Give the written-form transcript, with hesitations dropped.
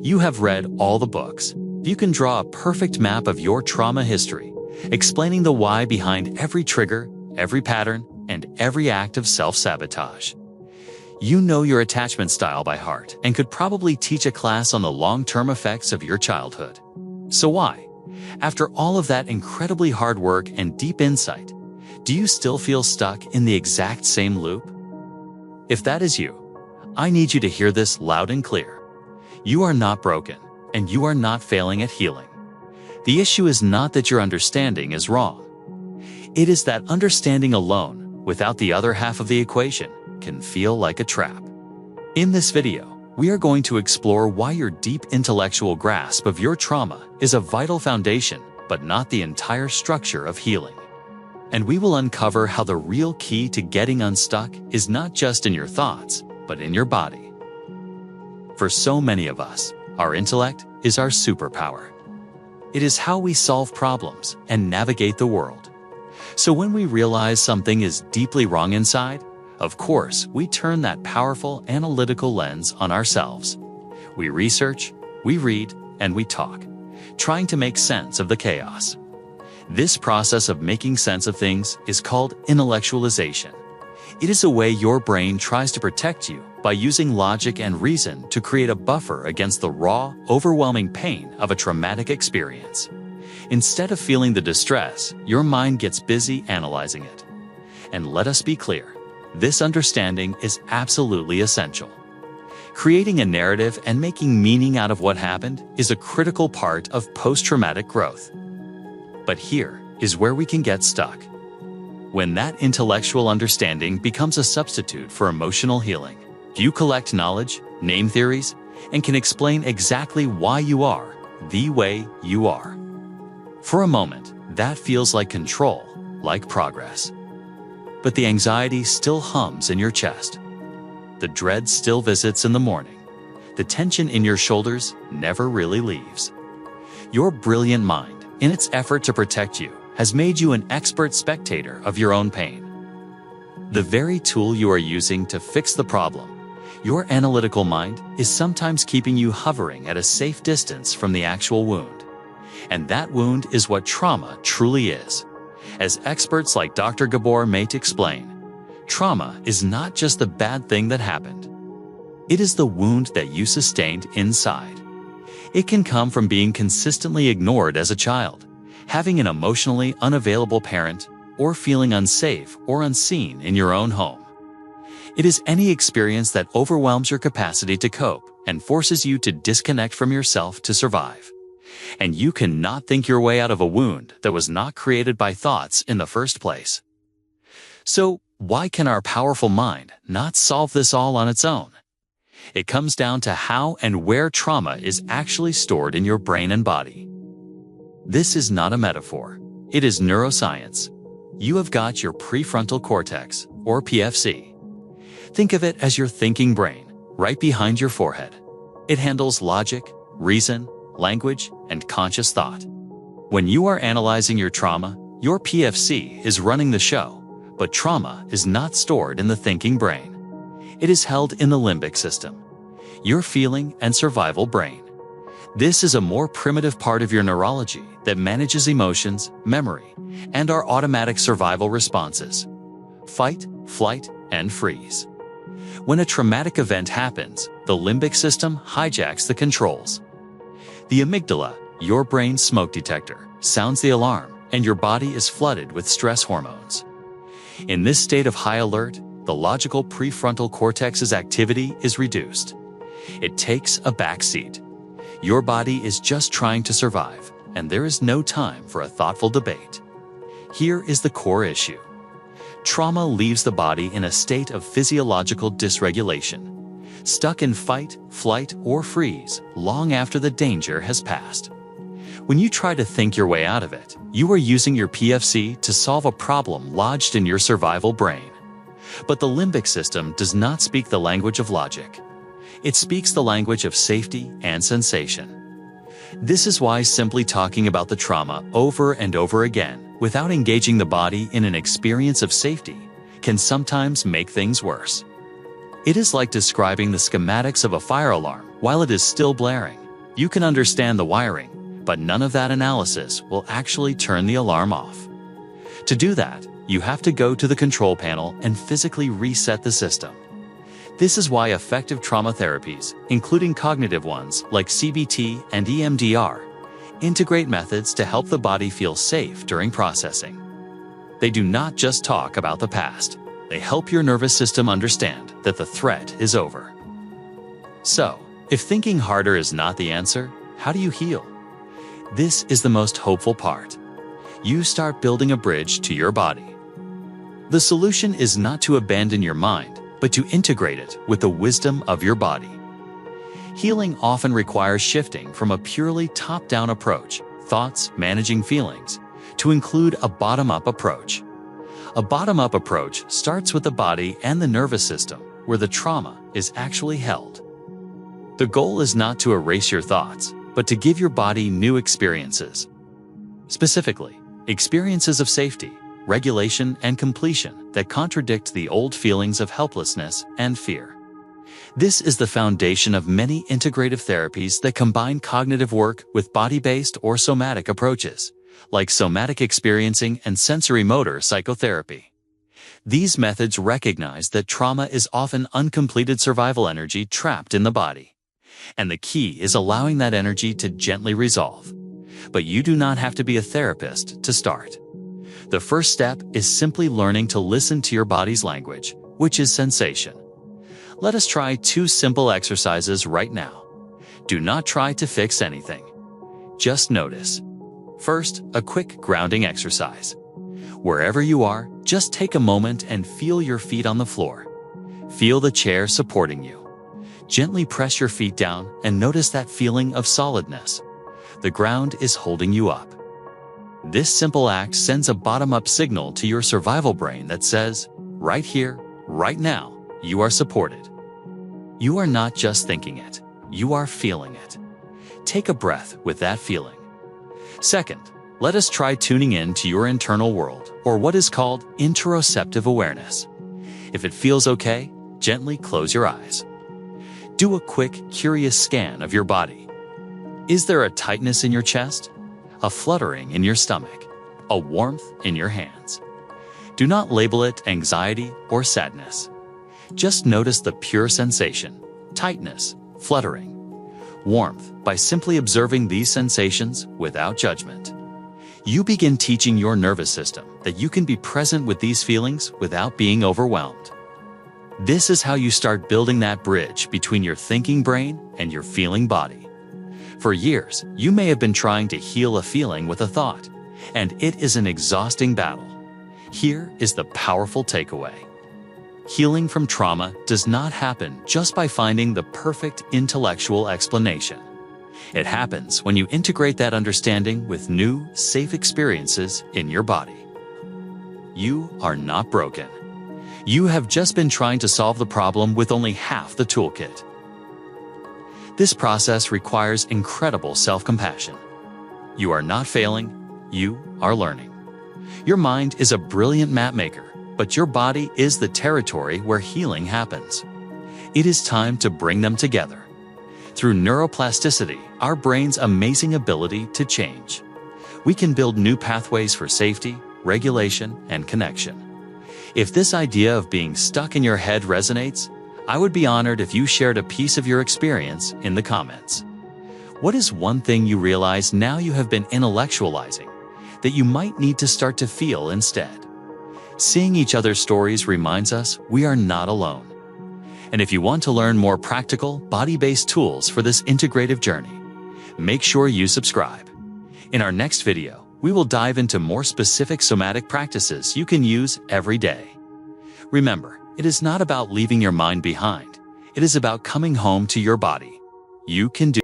You have read all the books. You can draw a perfect map of your trauma history, explaining the why behind every trigger, every pattern, and every act of self-sabotage. You know your attachment style by heart and could probably teach a class on the long-term effects of your childhood. So why, after all of that incredibly hard work and deep insight, do you still feel stuck in the exact same loop? If that is you, I need you to hear this loud and clear. You are not broken, and you are not failing at healing. The issue is not that your understanding is wrong. It is that understanding alone, without the other half of the equation, can feel like a trap. In this video, we are going to explore why your deep intellectual grasp of your trauma is a vital foundation, but not the entire structure of healing. And we will uncover how the real key to getting unstuck is not just in your thoughts, but in your body. For so many of us, our intellect is our superpower. It is how we solve problems and navigate the world. So when we realize something is deeply wrong inside, of course, we turn that powerful analytical lens on ourselves. We research, we read, and we talk, trying to make sense of the chaos. This process of making sense of things is called intellectualization. It is a way your brain tries to protect you by using logic and reason to create a buffer against the raw, overwhelming pain of a traumatic experience. Instead of feeling the distress, your mind gets busy analyzing it. And let us be clear, this understanding is absolutely essential. Creating a narrative and making meaning out of what happened is a critical part of post-traumatic growth. But here is where we can get stuck. When that intellectual understanding becomes a substitute for emotional healing, you collect knowledge, name theories, and can explain exactly why you are the way you are. For a moment, that feels like control, like progress. But the anxiety still hums in your chest. The dread still visits in the morning. The tension in your shoulders never really leaves. Your brilliant mind, in its effort to protect you, has made you an expert spectator of your own pain. The very tool you are using to fix the problem, your analytical mind, is sometimes keeping you hovering at a safe distance from the actual wound. And that wound is what trauma truly is. As experts like Dr. Gabor Mate explain, trauma is not just the bad thing that happened. It is the wound that you sustained inside. It can come from being consistently ignored as a child, having an emotionally unavailable parent, or feeling unsafe or unseen in your own home. It is any experience that overwhelms your capacity to cope and forces you to disconnect from yourself to survive. And you cannot think your way out of a wound that was not created by thoughts in the first place. So, why can our powerful mind not solve this all on its own? It comes down to how and where trauma is actually stored in your brain and body. This is not a metaphor. It is neuroscience. You have got your prefrontal cortex, or PFC. Think of it as your thinking brain, right behind your forehead. It handles logic, reason, language, and conscious thought. When you are analyzing your trauma, your PFC is running the show, but trauma is not stored in the thinking brain. It is held in the limbic system, your feeling and survival brain. This is a more primitive part of your neurology that manages emotions, memory, and our automatic survival responses: fight, flight, and freeze. When a traumatic event happens, the limbic system hijacks the controls. The amygdala, your brain's smoke detector, sounds the alarm, and your body is flooded with stress hormones. In this state of high alert, the logical prefrontal cortex's activity is reduced. It takes a back seat. Your body is just trying to survive, and there is no time for a thoughtful debate. Here is the core issue. Trauma leaves the body in a state of physiological dysregulation, stuck in fight, flight, or freeze long after the danger has passed. When you try to think your way out of it, you are using your PFC to solve a problem lodged in your survival brain. But the limbic system does not speak the language of logic. It speaks the language of safety and sensation. This is why simply talking about the trauma over and over again, without engaging the body in an experience of safety, can sometimes make things worse. It is like describing the schematics of a fire alarm while it is still blaring. You can understand the wiring, but none of that analysis will actually turn the alarm off. To do that, you have to go to the control panel and physically reset the system. This is why effective trauma therapies, including cognitive ones like CBT and EMDR, integrate methods to help the body feel safe during processing. They do not just talk about the past. They help your nervous system understand that the threat is over. So, if thinking harder is not the answer, how do you heal? This is the most hopeful part. You start building a bridge to your body. The solution is not to abandon your mind, but to integrate it with the wisdom of your body. Healing often requires shifting from a purely top-down approach, thoughts, managing feelings, to include a bottom-up approach. A bottom-up approach starts with the body and the nervous system, where the trauma is actually held. The goal is not to erase your thoughts, but to give your body new experiences. Specifically, experiences of safety, regulation, and completion that contradict the old feelings of helplessness and fear. This is the foundation of many integrative therapies that combine cognitive work with body-based or somatic approaches, like somatic experiencing and sensory-motor psychotherapy. These methods recognize that trauma is often uncompleted survival energy trapped in the body, and the key is allowing that energy to gently resolve. But you do not have to be a therapist to start. The first step is simply learning to listen to your body's language, which is sensation. Let us try 2 simple exercises right now. Do not try to fix anything. Just notice. First, a quick grounding exercise. Wherever you are, just take a moment and feel your feet on the floor. Feel the chair supporting you. Gently press your feet down and notice that feeling of solidness. The ground is holding you up. This simple act sends a bottom-up signal to your survival brain that says, right here, right now, you are supported. You are not just thinking it, you are feeling it. Take a breath with that feeling. Second, let us try tuning in to your internal world, or what is called interoceptive awareness. If it feels okay, gently close your eyes. Do a quick, curious scan of your body. Is there a tightness in your chest? A fluttering in your stomach? A warmth in your hands? Do not label it anxiety or sadness. Just notice the pure sensation, tightness, fluttering, warmth by simply observing these sensations without judgment. You begin teaching your nervous system that you can be present with these feelings without being overwhelmed. This is how you start building that bridge between your thinking brain and your feeling body. For years, you may have been trying to heal a feeling with a thought, and it is an exhausting battle. Here is the powerful takeaway. Healing from trauma does not happen just by finding the perfect intellectual explanation. It happens when you integrate that understanding with new, safe experiences in your body. You are not broken. You have just been trying to solve the problem with only half the toolkit. This process requires incredible self-compassion. You are not failing, you are learning. Your mind is a brilliant map maker, but your body is the territory where healing happens. It is time to bring them together. Through neuroplasticity, our brain's amazing ability to change, we can build new pathways for safety, regulation, and connection. If this idea of being stuck in your head resonates, I would be honored if you shared a piece of your experience in the comments. What is one thing you realize now you have been intellectualizing that you might need to start to feel instead? Seeing each other's stories reminds us we are not alone. And if you want to learn more practical, body-based tools for this integrative journey, make sure you subscribe. In our next video, we will dive into more specific somatic practices you can use every day. Remember, it is not about leaving your mind behind. It is about coming home to your body. You can do